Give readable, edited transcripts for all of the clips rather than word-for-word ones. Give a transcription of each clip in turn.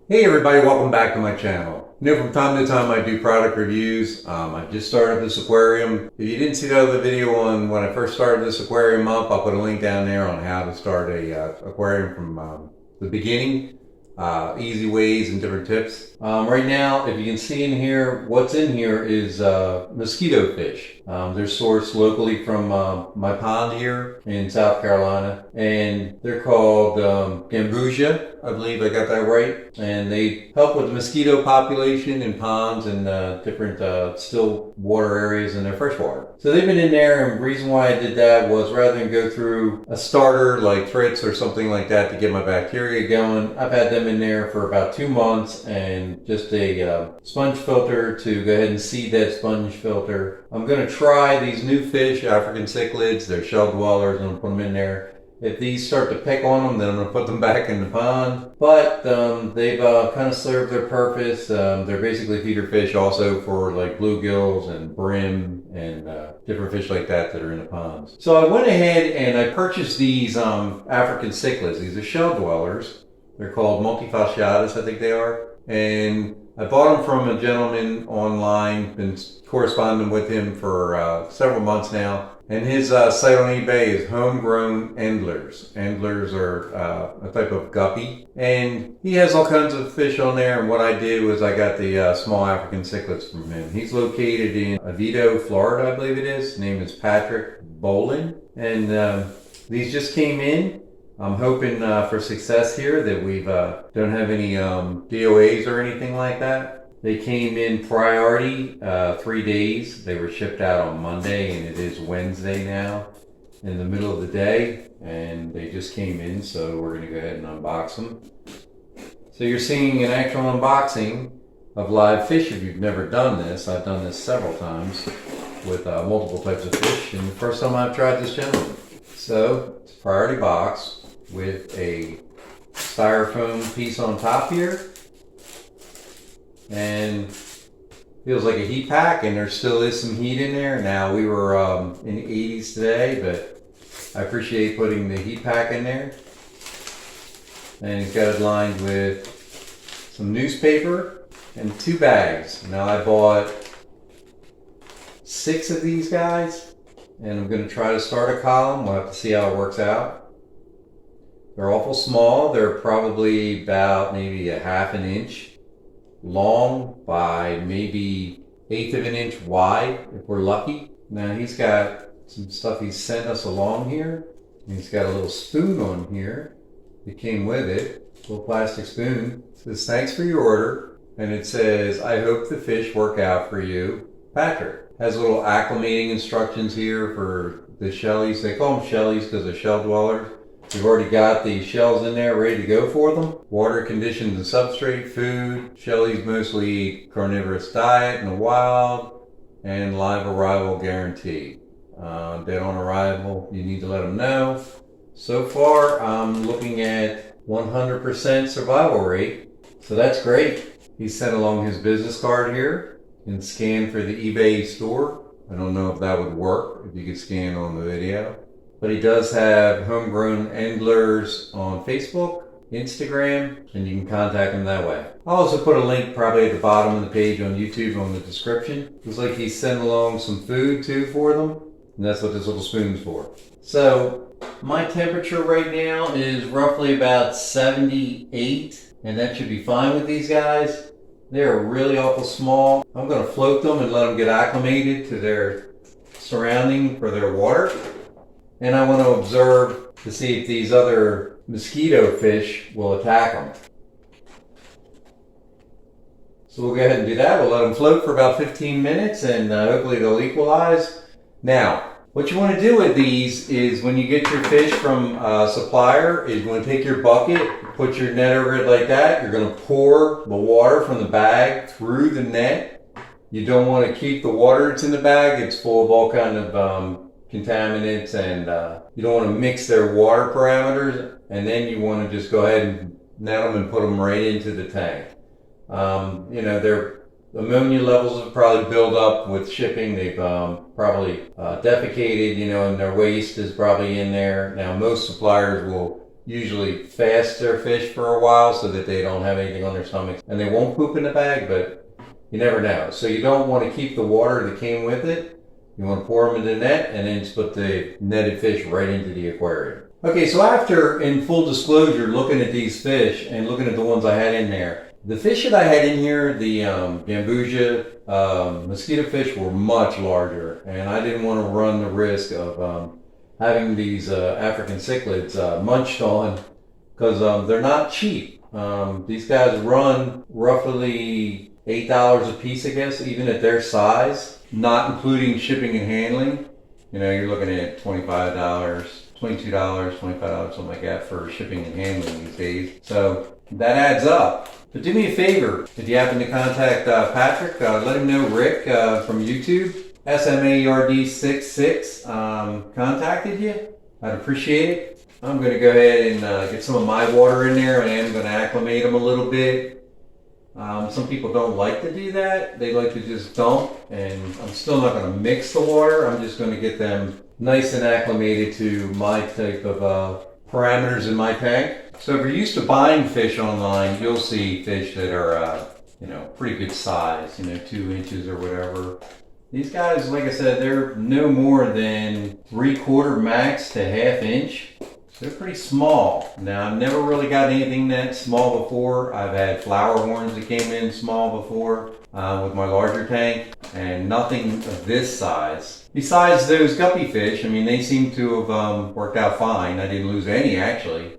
Hey everybody, welcome back to my channel. From time to time I do product reviews. I just started this aquarium. If you didn't see the other video on when I first started this aquarium up, I'll put a link down there on how to start a aquarium from the beginning. Easy ways and different tips. Right now, if you can see in here, what's in here is mosquito fish. They're sourced locally from my pond here in South Carolina, and they're called gambusia. I believe I got that right. And they help with the mosquito population in ponds and different still water areas in their freshwater. So they've been in there, and the reason why I did that was rather than go through a starter like Fritz or something like that to get my bacteria going, I've had them in there for about 2 months, and just a sponge filter to go ahead and seed that sponge filter. I'm going to try these new fish, African Cichlids. They're shell dwellers. I'm going to put them in there. If these start to pick on them, then I'm going to put them back in the pond. But they've kind of served their purpose. They're basically feeder fish also for like bluegills and brim and different fish like that that are in the ponds. So I went ahead and I purchased these African Cichlids. These are shell dwellers. They're called Multifasciatus, I think they are. And I bought them from a gentleman online, been corresponding with him for several months now. And his site on eBay is Homegrown Endlers. Endlers are a type of guppy. And he has all kinds of fish on there. And what I did was I got the small African cichlids from him. He's located in Oviedo, Florida, I believe it is. His name is Patrick Bolin. And these just came in. I'm hoping for success here, that we don't have any DOAs or anything like that. They came in priority, 3 days. They were shipped out on Monday, and it is Wednesday now in the middle of the day. And they just came in, so we're going to go ahead and unbox them. So you're seeing an actual unboxing of live fish. If you've never done this, I've done this several times with multiple types of fish. And the first time I've tried this gentleman. So it's a priority box with a styrofoam piece on top here, and feels like a heat pack, and there still is some heat in there. Now we were in the 80s today, but I appreciate putting the heat pack in there. And it's got it lined with some newspaper and 2 bags. Now I bought 6 of these guys, and I'm going to try to start a column. We'll have to see how it works out. They're awful small. They're probably about maybe a ½ an inch long by maybe 1/8 of an inch wide if we're lucky. Now he's got some stuff he sent us along here. He's got a little spoon on here that came with it, a little plastic spoon. It says, "Thanks for your order." And it says, "I hope the fish work out for you, Patrick." Has little acclimating instructions here for the Shellies. They call them Shellies because they're shell dwellers. We've already got the shells in there ready to go for them. Water conditions and substrate, food. Shellies mostly eat carnivorous diet in the wild, and live arrival guarantee. Dead on arrival, you need to let them know. So far, I'm looking at 100% survival rate, so that's great. He sent along his business card here and scan for the eBay store. I don't know if that would work, if you could scan on the video. But he does have Homegrown Endlers on Facebook, Instagram, and you can contact him that way. I'll also put a link probably at the bottom of the page on YouTube on the description. Looks like he sent along some food too for them, and that's what this little spoon's for. So my temperature right now is roughly about 78, and that should be fine with these guys. They're really awful small. I'm going to float them and let them get acclimated to their surrounding for their water. And I want to observe to see if these other mosquito fish will attack them. So we'll go ahead and do that. We'll let them float for about 15 minutes, and hopefully they'll equalize. Now, what you want to do with these is when you get your fish from a supplier, is you want to take your bucket, put your net over it like that. You're going to pour the water from the bag through the net. You don't want to keep the water that's in the bag. It's full of all kind of contaminants, and you don't want to mix their water parameters, and then you want to just go ahead and net them and put them right into the tank. Their ammonia levels have probably built up with shipping. They've probably defecated, and their waste is probably in there. Now most suppliers will usually fast their fish for a while so that they don't have anything on their stomachs. And they won't poop in the bag, but you never know. So you don't want to keep the water that came with it. You want to pour them in the net and then just put the netted fish right into the aquarium. Okay, so after, in full disclosure, looking at these fish and looking at the ones I had in there, the fish that I had in here, the Gambusia mosquito fish, were much larger, and I didn't want to run the risk of having these African Cichlids munched on, because they're not cheap. These guys run roughly $8 a piece, I guess, even at their size, not including shipping and handling. You know, you're looking at $25, $22, $25, something like that for shipping and handling these days. So that adds up. But do me a favor, if you happen to contact Patrick, let him know Rick from YouTube, SMARD66, contacted you. I'd appreciate it. I'm going to go ahead and get some of my water in there, and I'm going to acclimate them a little bit. Some people don't like to do that. They like to just dump, and I'm still not going to mix the water. I'm just going to get them nice and acclimated to my type of parameters in my tank. So if you're used to buying fish online, you'll see fish that are, you know, pretty good size, you know, 2 inches or whatever. These guys, like I said, they're no more than 3/4 max to 1/2 inch. So they're pretty small. Now, I've never really got anything that small before. I've had flower horns that came in small before with my larger tank, and nothing of this size. Besides those guppy fish, I mean, they seem to have worked out fine. I didn't lose any, actually.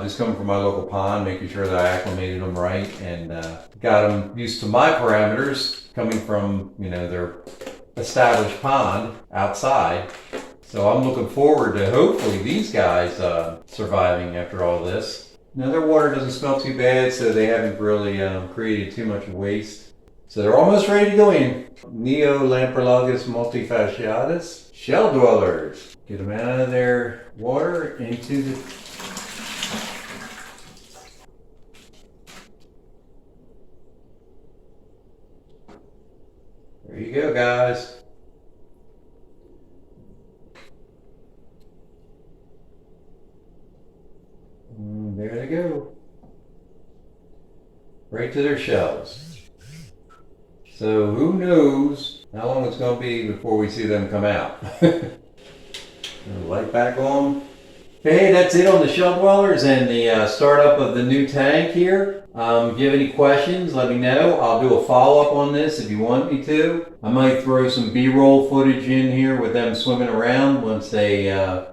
Just coming from my local pond, making sure that I acclimated them right and got them used to my parameters, coming from, you know, their established pond outside. So I'm looking forward to hopefully these guys surviving after all this. Now their water doesn't smell too bad, so they haven't really created too much waste. So they're almost ready to go in. Neolamprologus Multifasciatus shell dwellers. Get them out of their water into the... There you go, guys. And there they go. Right to their shells. So who knows how long it's going to be before we see them come out. Light back on. Hey, that's it on the shell dwellers and the startup of the new tank here. If you have any questions, let me know. I'll do a follow-up on this if you want me to. I might throw some B-roll footage in here with them swimming around once they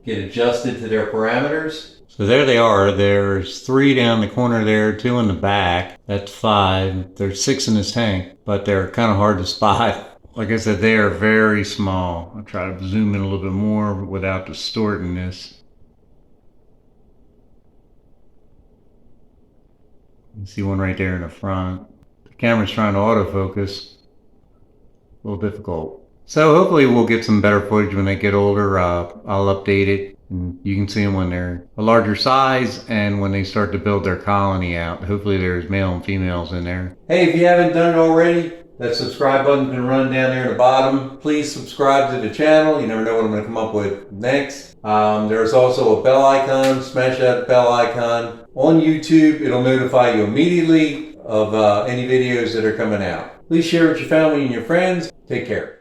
get adjusted to their parameters. So there they are. There's 3 down the corner there, 2 in the back. That's 5. There's 6 in this tank, but they're kind of hard to spot. Like I said, they are very small. I'll try to zoom in a little bit more without distorting this. You see one right there in the front. The camera's trying to autofocus. A little difficult. So hopefully we'll get some better footage when they get older. I'll update it. And you can see them when they're a larger size and when they start to build their colony out. Hopefully there's male and females in there. Hey, if you haven't done it already, that subscribe button's been running down there at the bottom. Please subscribe to the channel. You never know what I'm going to come up with next. There's also a bell icon. Smash that bell icon. On YouTube, it'll notify you immediately of any videos that are coming out. Please share with your family and your friends. Take care.